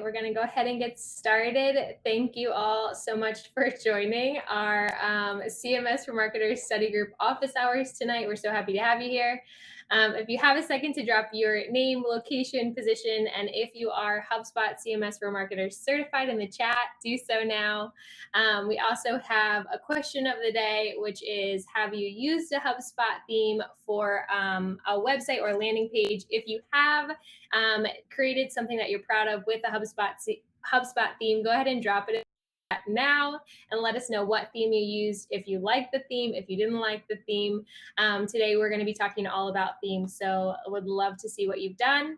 right, we're going to go ahead and get started. Thank you all so much for joining our CMS for Marketers study group office hours tonight. We're so happy to have you here. If you have a second to drop your name, location, position, and if you are HubSpot CMS for Marketers certified in the chat, do so now. We also have a question of the day, which is, have you used a HubSpot theme for a website or landing page? If you have created something that you're proud of with a HubSpot theme, go ahead and drop it now and let us know what theme you used, if you liked the theme, if you didn't like the theme. Today we're going to be talking all about themes, so I would love to see what you've done.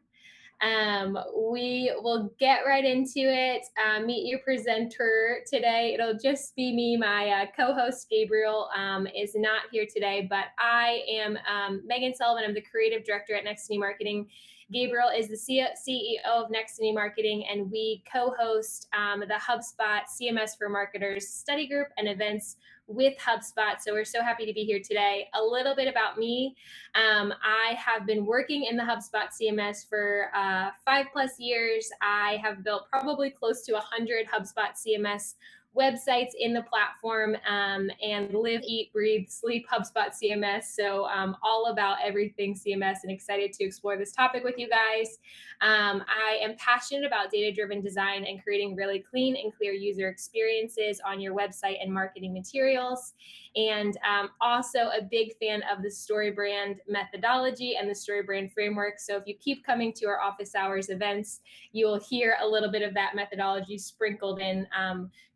We will get right into it. Meet your presenter today. It'll just be me. My co-host Gabriel is not here today, but I am Megan Sullivan. I'm the creative director at Nextiny Marketing. Gabriel is the CEO of Nextiny Marketing, and we co-host the HubSpot CMS for Marketers study group and events with HubSpot. So we're so happy to be here today. A little bit about me. I have been working in the HubSpot CMS for 5+ years. I have built probably close to 100 HubSpot CMS websites in the platform, and live, eat, breathe, sleep HubSpot CMS. So all about everything CMS, and excited to explore this topic with you guys. I am passionate about data-driven design and creating really clean and clear user experiences on your website and marketing materials. And also a big fan of the StoryBrand methodology and the StoryBrand framework. So if you keep coming to our office hours events, you will hear a little bit of that methodology sprinkled in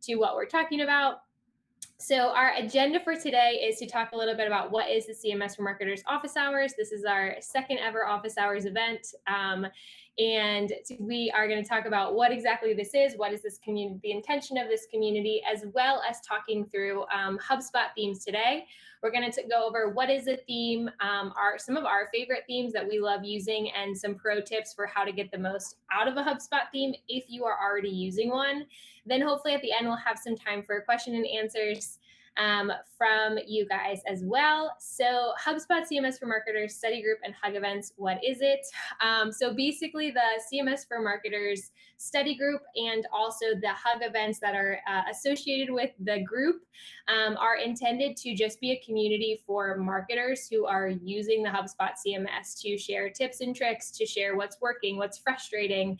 to what we're talking about. So our agenda for today is to talk a little bit about what is the CMS for Marketers office hours. This is our second ever office hours event. And we are going to talk about what exactly this is, what is this community, the intention of this community, as well as talking through HubSpot themes today. We're going to go over what is a theme, some of our favorite themes that we love using, and some pro tips for how to get the most out of a HubSpot theme if you are already using one. Then hopefully at the end, we'll have some time for question and answers from you guys as well. So HubSpot CMS for Marketers study group and Hug events, what is it? So basically the CMS for Marketers study group and also the Hug events that are associated with the group are intended to just be a community for marketers who are using the HubSpot CMS to share tips and tricks, to share what's working, what's frustrating,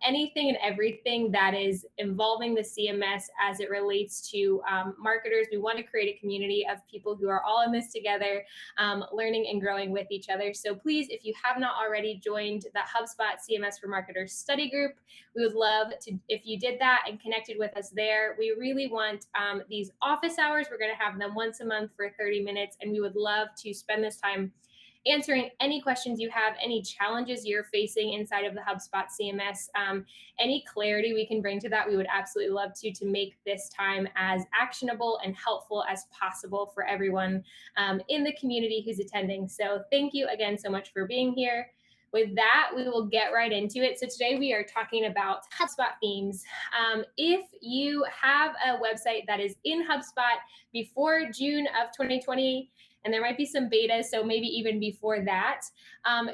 anything and everything that is involving the CMS as it relates to marketers. We want to create a community of people who are all in this together, learning and growing with each other. So please, if you have not already joined the HubSpot CMS for Marketers study group, we would love to if you did that and connected with us there. We really want these office hours. We're going to have them once a month for 30 minutes, and we would love to spend this time answering any questions you have, any challenges you're facing inside of the HubSpot CMS, any clarity we can bring to that. We would absolutely love to make this time as actionable and helpful as possible for everyone in the community who's attending. So thank you again so much for being here. With that, we will get right into it. So today we are talking about HubSpot themes. If you have a website that is in HubSpot before June of 2020, and there might be some beta, so maybe even before that,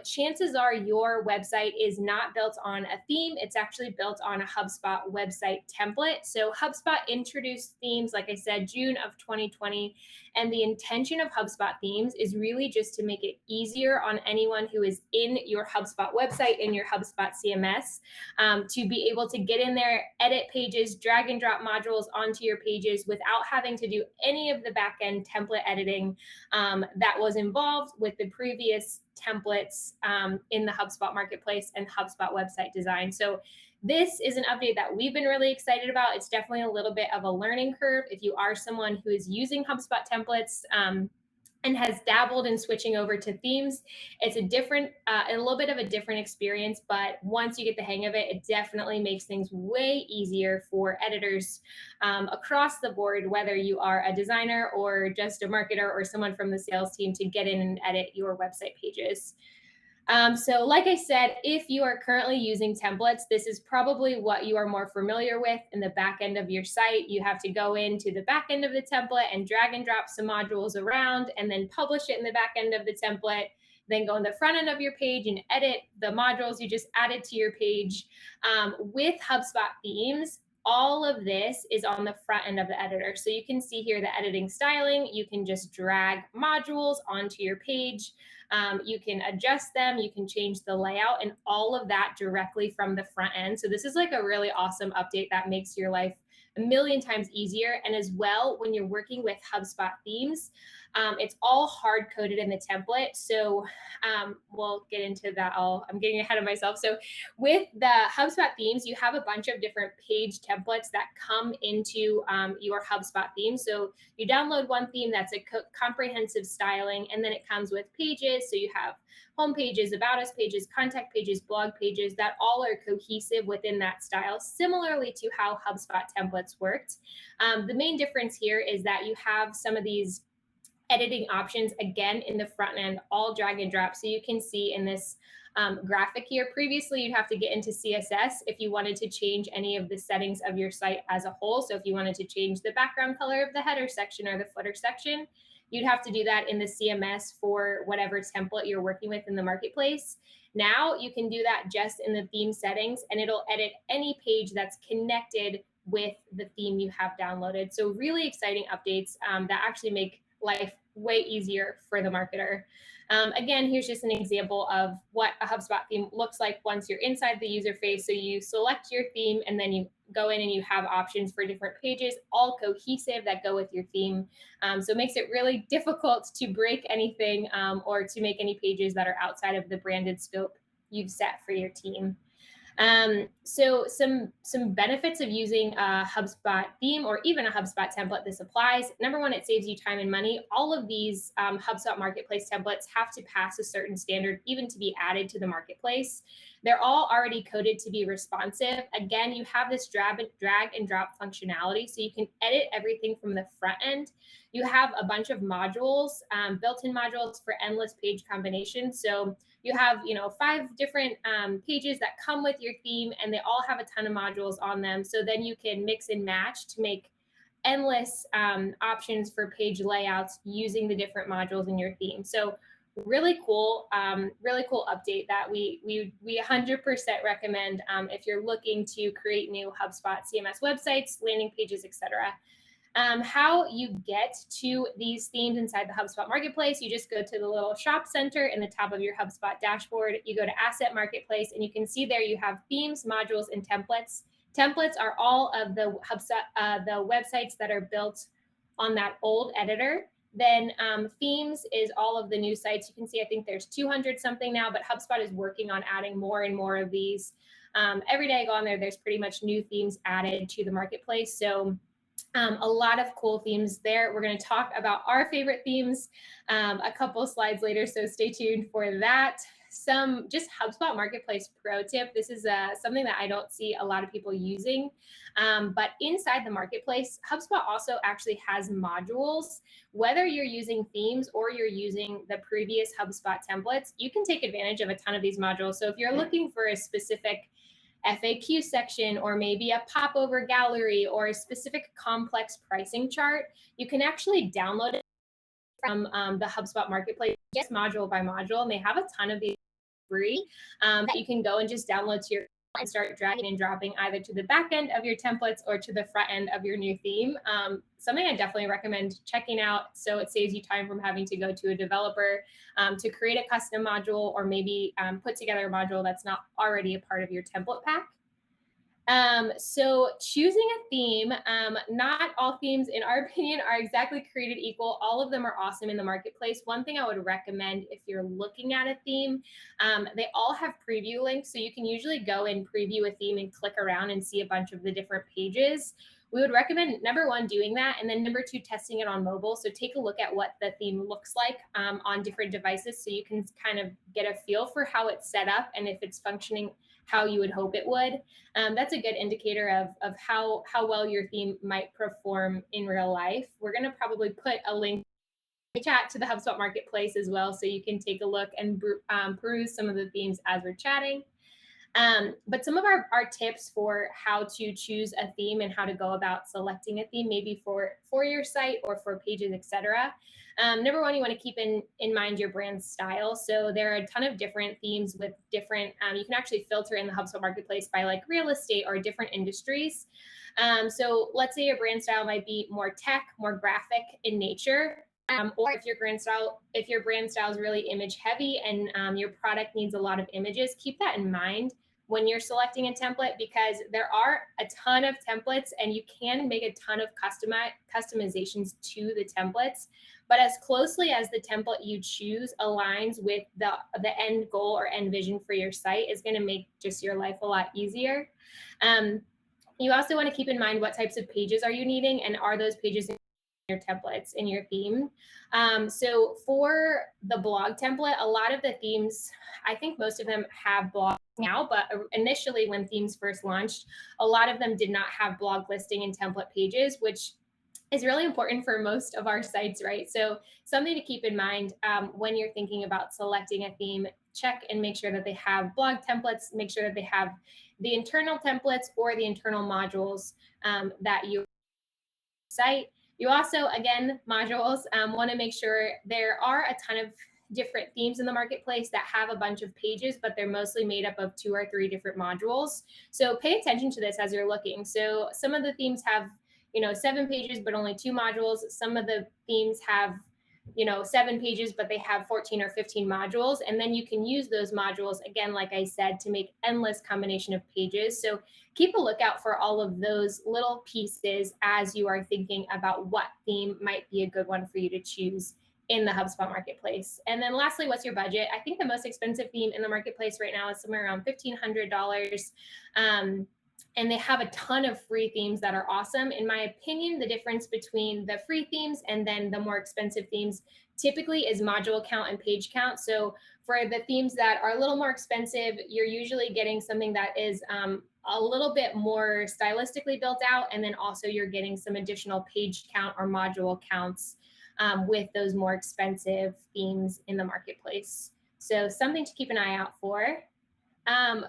chances are your website is not built on a theme. It's actually built on a HubSpot website template. So HubSpot introduced themes, like I said, June of 2020. And the intention of HubSpot themes is really just to make it easier on anyone who is in your HubSpot website, in your HubSpot CMS, to be able to get in there, edit pages, drag and drop modules onto your pages without having to do any of the backend template editing that was involved with the previous templates in the HubSpot marketplace and HubSpot website design. So this is an update that we've been really excited about. It's definitely a little bit of a learning curve if you are someone who is using HubSpot templates and has dabbled in switching over to themes. It's a little bit of a different experience, but once you get the hang of it, it definitely makes things way easier for editors across the board, whether you are a designer or just a marketer or someone from the sales team, to get in and edit your website pages. So like I said, if you are currently using templates, this is probably what you are more familiar with in the back end of your site. You have to go into the back end of the template and drag and drop some modules around and then publish it in the back end of the template. then go in the front end of your page and edit the modules you just added to your page. With HubSpot themes, all of this is on the front end of the editor. So you can see here the editing styling. You can just drag modules onto your page. You can adjust them, you can change the layout, and all of that directly from the front end. So this is like a really awesome update that makes your life a million times easier. And as well, when you're working with HubSpot themes, it's all hard coded in the template. So we'll get into that. I'm getting ahead of myself. So with the HubSpot themes, you have a bunch of different page templates that come into your HubSpot theme. So you download one theme that's a comprehensive styling, and then it comes with pages. So you have home pages, about us pages, contact pages, blog pages that all are cohesive within that style, similarly to how HubSpot templates worked. The main difference here is that you have some of these editing options again in the front end, all drag and drop. So you can see in this graphic here, previously you'd have to get into CSS if you wanted to change any of the settings of your site as a whole. So if you wanted to change the background color of the header section or the footer section, you'd have to do that in the CMS for whatever template you're working with in the marketplace. Now you can do that just in the theme settings, and it'll edit any page that's connected with the theme you have downloaded. So really exciting updates that actually make life way easier for the marketer. Again, here's just an example of what a HubSpot theme looks like once you're inside the user face. So you select your theme, and then you go in and you have options for different pages, all cohesive that go with your theme. So it makes it really difficult to break anything or to make any pages that are outside of the branded scope you've set for your team. So some benefits of using a HubSpot theme or even a HubSpot template, this applies. Number one, it saves you time and money. All of these HubSpot marketplace templates have to pass a certain standard even to be added to the marketplace. They're all already coded to be responsive. Again, you have this drag and drop functionality, so you can edit everything from the front end. You have a bunch of modules, built-in modules for endless page combinations. So you have 5 different pages that come with your theme, and they all have a ton of modules on them. So then you can mix and match to make endless options for page layouts using the different modules in your theme. So really cool update that we 100% recommend if you're looking to create new HubSpot CMS websites, landing pages, etc. How you get to these themes inside the HubSpot Marketplace, you just go to the little shop center in the top of your HubSpot dashboard. You go to Asset Marketplace, and you can see there you have themes, modules, and templates. Templates are all of the HubSpot, the websites that are built on that old editor. Then themes is all of the new sites. You can see, I think there's 200 something now, but HubSpot is working on adding more and more of these. Every day I go on there, there's pretty much new themes added to the marketplace. So a lot of cool themes there. We're going to talk about our favorite themes a couple slides later, so stay tuned for that. Some just HubSpot Marketplace pro tip. This is something that I don't see a lot of people using, but inside the marketplace, HubSpot also actually has modules. Whether you're using themes or you're using the previous HubSpot templates, you can take advantage of a ton of these modules. So if you're looking for a specific FAQ section, or maybe a popover gallery, or a specific complex pricing chart, you can actually download it from the HubSpot Marketplace, just module by module. And they have a ton of these free that you can go and just download to your and start dragging and dropping either to the back end of your templates or to the front end of your new theme. Something I definitely recommend checking out, so it saves you time from having to go to a developer to create a custom module, or maybe put together a module that's not already a part of your template pack. So choosing a theme, not all themes, in our opinion, are exactly created equal. All of them are awesome in the marketplace. One thing I would recommend if you're looking at a theme, they all have preview links. So you can usually go and preview a theme and click around and see a bunch of the different pages. We would recommend, number one, doing that, and then number two, testing it on mobile. So take a look at what the theme looks like on different devices, so you can kind of get a feel for how it's set up and if it's functioning how you would hope it would. That's a good indicator of how well your theme might perform in real life. We're going to probably put a link in the chat to the HubSpot Marketplace as well, so you can take a look and peruse some of the themes as we're chatting. But some of our tips for how to choose a theme and how to go about selecting a theme, maybe for your site or for pages, etc. Number one, you want to keep in mind your brand style. So there are a ton of different themes with different. You can actually filter in the HubSpot Marketplace by like real estate or different industries. So let's say your brand style might be more tech, more graphic in nature. Or if your brand style is really image heavy and your product needs a lot of images, keep that in mind when you're selecting a template, because there are a ton of templates and you can make a ton of customizations to the templates. But as closely as the template you choose aligns with the end goal or end vision for your site is going to make just your life a lot easier. You also want to keep in mind what types of pages are you needing, and are those pages in your templates in your theme. So for the blog template, a lot of the themes, I think most of them have blogs now, but initially when themes first launched, a lot of them did not have blog listing and template pages, which is really important for most of our sites, right? So something to keep in mind when you're thinking about selecting a theme, check and make sure that they have blog templates, make sure that they have the internal templates or the internal modules that you site. You also, again, modules, want to make sure there are a ton of different themes in the marketplace that have a bunch of pages, but they're mostly made up of 2 or 3 different modules. So pay attention to this as you're looking. So some of the themes have, 7 pages, but only 2 modules. Some of the themes have 7 pages, but they have 14 or 15 modules. And then you can use those modules, again, like I said, to make endless combination of pages. So keep a lookout for all of those little pieces as you are thinking about what theme might be a good one for you to choose in the HubSpot Marketplace. And then lastly, what's your budget? I think the most expensive theme in the marketplace right now is somewhere around $1,500. And they have a ton of free themes that are awesome. In my opinion, the difference between the free themes and then the more expensive themes typically is module count and page count. So for the themes that are a little more expensive, you're usually getting something that is a little bit more stylistically built out. And then also you're getting some additional page count or module counts with those more expensive themes in the marketplace. So something to keep an eye out for.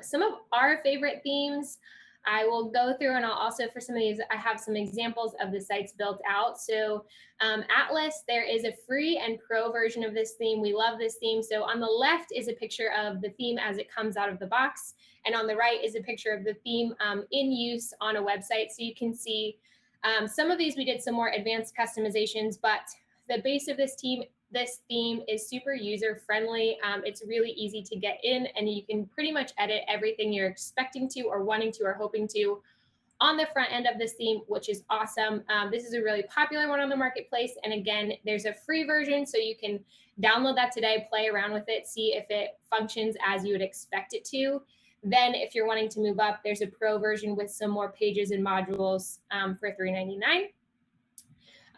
Some of our favorite themes, I will go through, and I'll also, for some of these, I have some examples of the sites built out. So Atlas, there is a free and pro version of this theme. We love this theme. So on the left is a picture of the theme as it comes out of the box. And on the right is a picture of the theme in use on a website. So you can see some of these, we did some more advanced customizations, but the base of this theme is super user friendly. It's really easy to get in, and you can pretty much edit everything you're expecting to or wanting to or hoping to on the front end of this theme, which is awesome. This is a really popular one on the marketplace. And again, there's a free version, so you can download that today, play around with it, see if it functions as you would expect it to. Then if you're wanting to move up, there's a pro version with some more pages and modules for $3.99.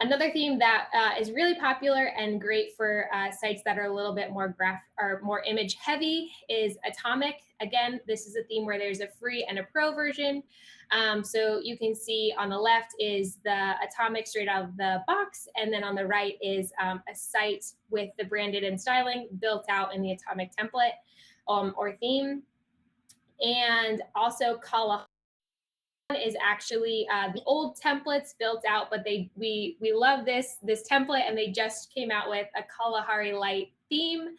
Another theme that is really popular and great for sites that are a little bit more more image heavy is Atomic. Again, this is a theme where there's a free and a pro version. So you can see on the left is the Atomic straight out of the box, and then on the right is a site with the branded and styling built out in the Atomic template or theme. And also Kala is actually the old templates built out, but we love this template, and they just came out with a Kalahari Light theme.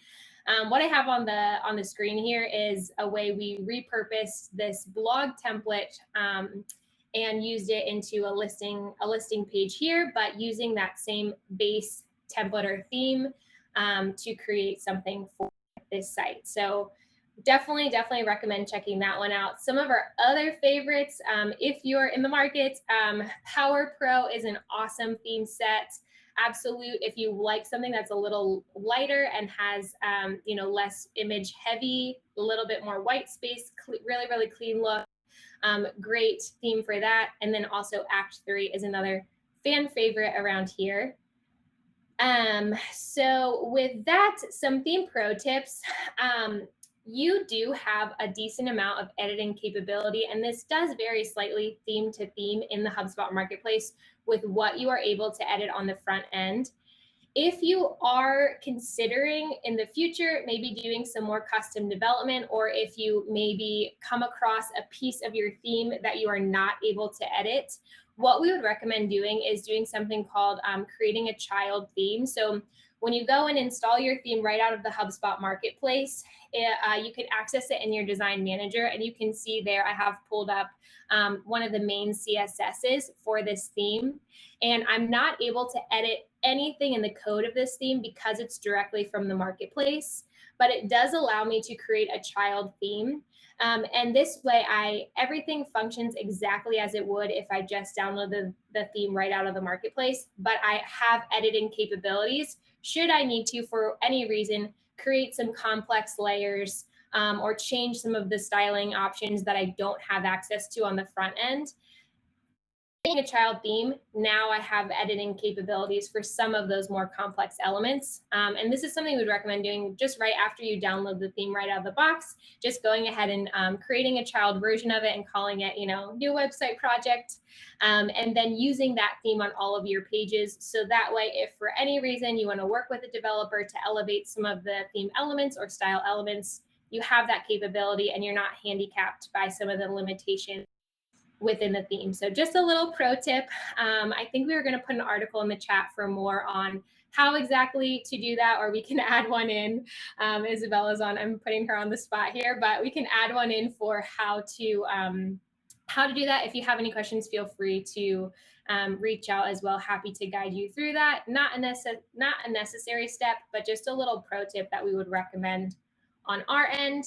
What I have on the screen here is a way we repurposed this blog template and used it into a listing page here, but using that same base template or theme to create something for this site. So definitely recommend checking that one out. Some of our other favorites, if you're in the market, Power Pro is an awesome theme set. Absolute, if you like something that's a little lighter and has less image heavy, a little bit more white space, really clean look, great theme for that. And then also Act 3 is another fan favorite around here. So with that, some theme pro tips. You do have a decent amount of editing capability, and this does vary slightly theme to theme in the HubSpot Marketplace with what you are able to edit on the front end. If you are considering in the future maybe doing some more custom development, or if you maybe come across a piece of your theme that you are not able to edit, what we would recommend doing is doing something called creating a child theme. So when you go and install your theme right out of the HubSpot marketplace, you can access it in your design manager, and you can see there I have pulled up one of the main CSSs for this theme. And I'm not able to edit anything in the code of this theme because it's directly from the marketplace, but it does allow me to create a child theme. And this way, everything functions exactly as it would if I just downloaded the theme right out of the marketplace, but I have editing capabilities should I need to, for any reason, create some complex layers or change some of the styling options that I don't have access to on the front end. A child theme, now I have editing capabilities for some of those more complex elements. And this is something we'd recommend doing just right after you download the theme right out of the box, just going ahead and creating a child version of it and calling it, new website project. And then using that theme on all of your pages. So that way, if for any reason you want to work with a developer to elevate some of the theme elements or style elements, you have that capability and you're not handicapped by some of the limitations within the theme. So just a little pro tip. I think we were going to put an article in the chat for more on how exactly to do that, or we can add one in. Isabella's on, I'm putting her on the spot here, but we can add one in for how to do that. If you have any questions, feel free to reach out as well. Happy to guide you through that. Not a necessary step, but just a little pro tip that we would recommend on our end.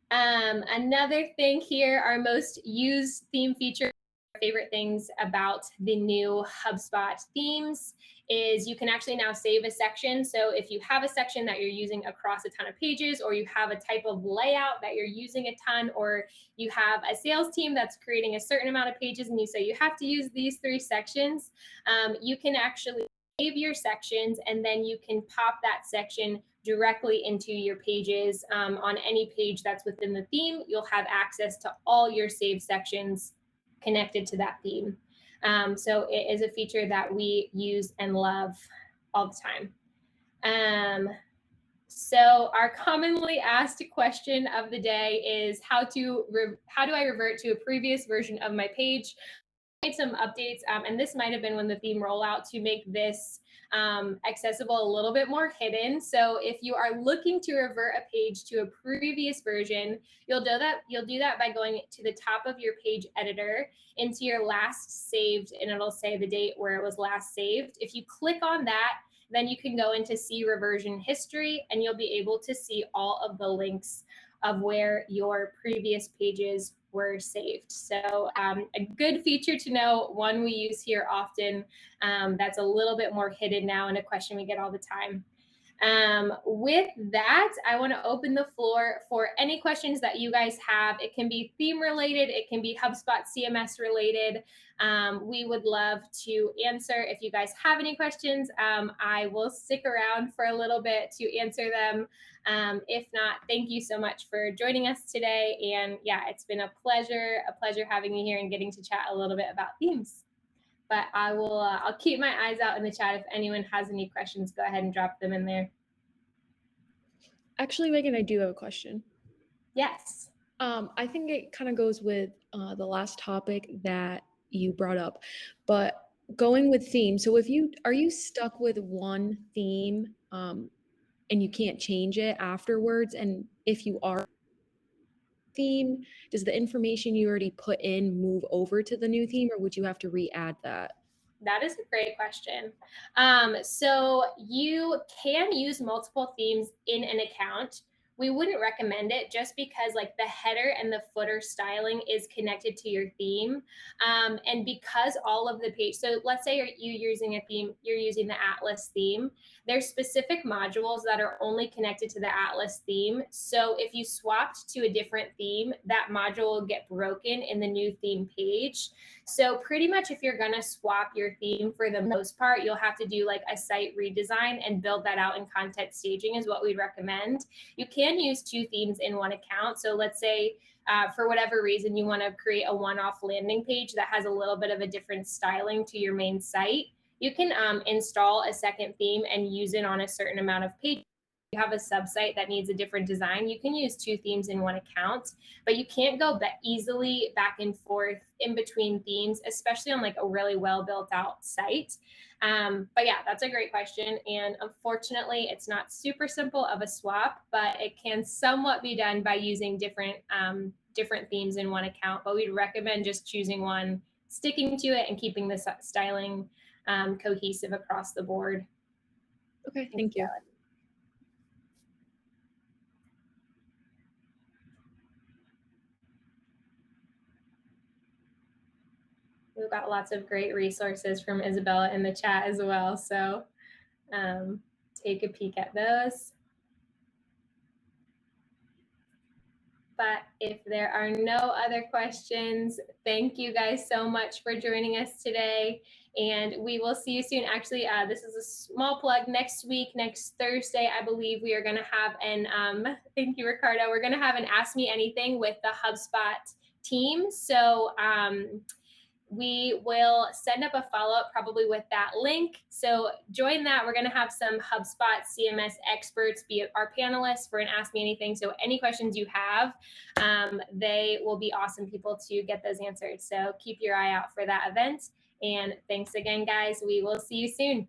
Another thing here, our most used theme feature, favorite things about the new HubSpot themes is you can actually now save a section. So if you have a section that you're using across a ton of pages, or you have a type of layout that you're using a ton, or you have a sales team that's creating a certain amount of pages and you say you have to use these 3 sections, you can actually save your sections, and then you can pop that section directly into your pages. On any page that's within the theme, you'll have access to all your saved sections connected to that theme. So it is a feature that we use and love all the time. So our commonly asked question of the day is how do I revert to a previous version of my page? Made some updates, and this might have been when the theme rollout, to make this accessible a little bit more hidden. So if you are looking to revert a page to a previous version, you'll do that by going to the top of your page editor into your last saved, and it'll say the date where it was last saved. If you click on that, then you can go into see reversion history, and you'll be able to see all of the links of where your previous pages were saved. So a good feature to know, one we use here often, that's a little bit more hidden now, and a question we get all the time. With that, I want to open the floor for any questions that you guys have. It can be theme related, it can be HubSpot CMS related. We would love to answer. If you guys have any questions, I will stick around for a little bit to answer them. If not, thank you so much for joining us today. And yeah, it's been a pleasure having you here and getting to chat a little bit about themes. But I'll keep my eyes out in the chat. If anyone has any questions, go ahead and drop them in there. Actually, Megan, I do have a question. Yes. I think it kind of goes with the last topic that you brought up, but going with theme. So are you stuck with one theme and you can't change it afterwards? And if you are theme, does the information you already put in move over to the new theme, or would you have to re-add that? That is a great question. So you can use multiple themes in an account. We wouldn't recommend it just because like the header and the footer styling is connected to your theme. And because all of the page, so let's say you're using a theme, you're using the Atlas theme, there's specific modules that are only connected to the Atlas theme. So if you swapped to a different theme, that module will get broken in the new theme page. So pretty much if you're going to swap your theme, for the most part, you'll have to do like a site redesign and build that out in content staging is what we'd recommend. You can use 2 themes in one account. So let's say for whatever reason, you want to create a one-off landing page that has a little bit of a different styling to your main site. You can install a second theme and use it on a certain amount of pages. You have a subsite that needs a different design, you can use two themes in one account, but you can't go easily back and forth in between themes, especially on like a really well built out site. But yeah, that's a great question. And unfortunately, it's not super simple of a swap, but it can somewhat be done by using different themes in one account. But we'd recommend just choosing one, sticking to it, and keeping the styling cohesive across the board. Okay, thank you. We've got lots of great resources from Isabella in the chat as well. So take a peek at those. But if there are no other questions, thank you guys so much for joining us today. And we will see you soon. Actually, this is a small plug. Next week, next Thursday, I believe we are going to have thank you, Ricardo. We're going to have an Ask Me Anything with the HubSpot team. So we will send up a follow-up probably with that link. So join that. We're going to have some HubSpot CMS experts be our panelists for an Ask Me Anything. So any questions you have, they will be awesome people to get those answered. So keep your eye out for that event. And thanks again, guys. We will see you soon.